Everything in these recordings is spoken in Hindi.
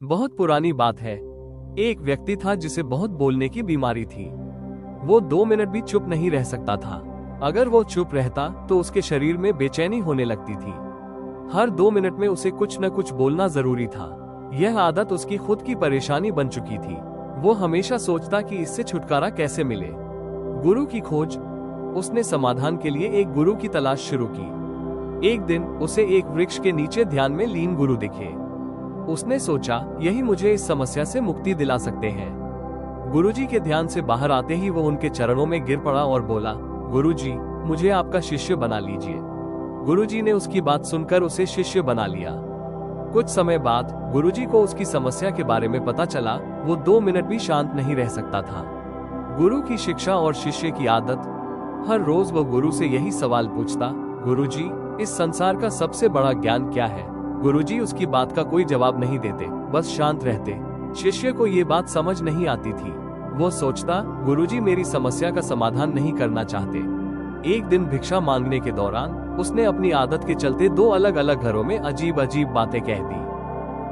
बहुत पुरानी बात है। एक व्यक्ति था जिसे बहुत बोलने की बीमारी थी। वो 2 मिनट भी चुप नहीं रह सकता था। अगर वो चुप रहता तो उसके शरीर में बेचैनी होने लगती थी। हर 2 मिनट में उसे कुछ न कुछ बोलना जरूरी था। यह आदत उसकी खुद की परेशानी बन चुकी थी। वो हमेशा सोचता कि इससे छुटकारा कैसे मिले। गुरु की खोज। उसने समाधान के लिए एक गुरु की तलाश शुरू की। एक दिन उसे एक वृक्ष के नीचे ध्यान में लीन गुरु दिखे। उसने सोचा, यही मुझे इस समस्या से मुक्ति दिला सकते हैं। गुरुजी के ध्यान से बाहर आते ही वो उनके चरणों में गिर पड़ा और बोला, गुरुजी, मुझे आपका शिष्य बना लीजिए। गुरुजी ने उसकी बात सुनकर उसे शिष्य बना लिया। कुछ समय बाद गुरुजी को उसकी समस्या के बारे में पता चला। वो 2 मिनट भी शांत नहीं रह सकता था। गुरु की शिक्षा और शिष्य की आदत। हर रोज वो गुरु से यही सवाल पूछता, गुरुजी, इस संसार का सबसे बड़ा ज्ञान क्या है? गुरुजी उसकी बात का कोई जवाब नहीं देते, बस शांत रहते। शिष्य को ये बात समझ नहीं आती थी। वो सोचता, गुरुजी मेरी समस्या का समाधान नहीं करना चाहते। एक दिन भिक्षा मांगने के दौरान उसने अपनी आदत के चलते 2 अलग अलग घरों में अजीब अजीब बातें कह दी।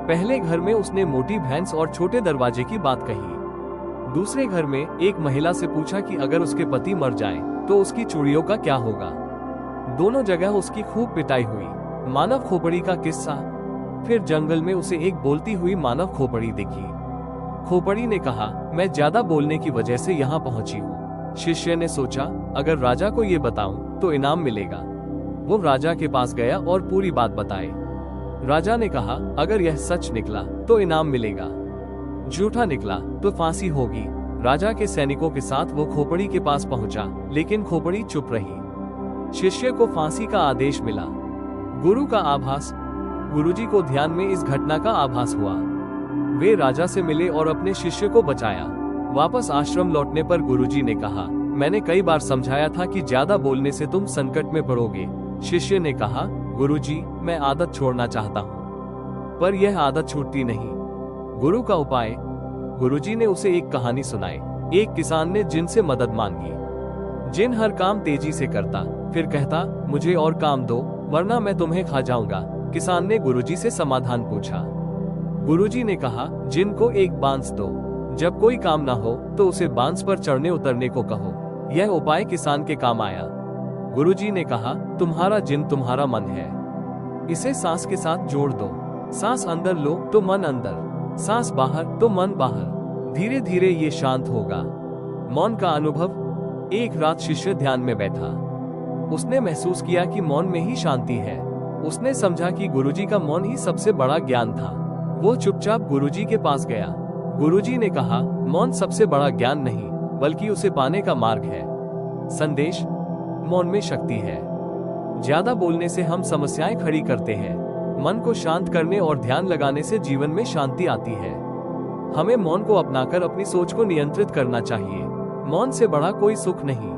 पहले घर में उसने मोटी भैंस और छोटे दरवाजे की बात कही। दूसरे घर में एक महिला से पूछा कि अगर उसके पति मर जाए तो उसकी चूड़ियों का क्या होगा। दोनों जगह उसकी खूब पिटाई हुई। मानव खोपड़ी का किस्सा। फिर जंगल में उसे एक बोलती हुई मानव खोपड़ी दिखी। खोपड़ी ने कहा, मैं ज्यादा बोलने की वजह से यहाँ पहुंची हूँ। शिष्य ने सोचा, अगर राजा को ये बताऊं तो इनाम मिलेगा। वो राजा के पास गया और पूरी बात बताई। राजा ने कहा, अगर यह सच निकला तो इनाम मिलेगा, झूठा निकला तो फांसी होगी। राजा के सैनिकों के साथ वो खोपड़ी के पास पहुंचा, लेकिन खोपड़ी चुप रही। शिष्य को फांसी का आदेश मिला। गुरु का आभास। गुरुजी को ध्यान में इस घटना का आभास हुआ। वे राजा से मिले और अपने शिष्य को बचाया। वापस आश्रम लौटने पर गुरुजी ने कहा, मैंने कई बार समझाया था कि ज्यादा बोलने से तुम संकट में पड़ोगे। शिष्य ने कहा, गुरुजी, मैं आदत छोड़ना चाहता हूँ, पर यह आदत छूटती नहीं। गुरु का उपाय। गुरुजी ने उसे एक कहानी सुनाई। एक किसान ने जिन से मदद मांगी। जिन हर काम तेजी से करता, फिर कहता, मुझे और काम दो वरना मैं तुम्हें खा जाऊंगा। किसान ने गुरुजी से समाधान पूछा। गुरुजी ने कहा, जिन को एक बांस दो। जब कोई काम ना हो तो उसे बांस पर चढ़ने उतरने को कहो। यह उपाय किसान के काम आया। गुरुजी ने कहा, तुम्हारा जिन तुम्हारा मन है, इसे सांस के साथ जोड़ दो। सांस अंदर लो तो मन अंदर, सांस बाहर तो मन बाहर। धीरे धीरे ये शांत होगा। मौन का अनुभव। एक रात शिष्य ध्यान में बैठा। उसने महसूस किया कि मौन में ही शांति है। उसने समझा कि गुरुजी का मौन ही सबसे बड़ा ज्ञान था। वो चुपचाप गुरुजी के पास गया। गुरुजी ने कहा, मौन सबसे बड़ा ज्ञान नहीं, बल्कि उसे पाने का मार्ग है। संदेश, मौन में शक्ति है। ज्यादा बोलने से हम समस्याएं खड़ी करते हैं। मन को शांत करने और ध्यान लगाने से जीवन में शांति आती है। हमें मौन को अपनाकर अपनी सोच को नियंत्रित करना चाहिए। मौन से बड़ा कोई सुख नहीं।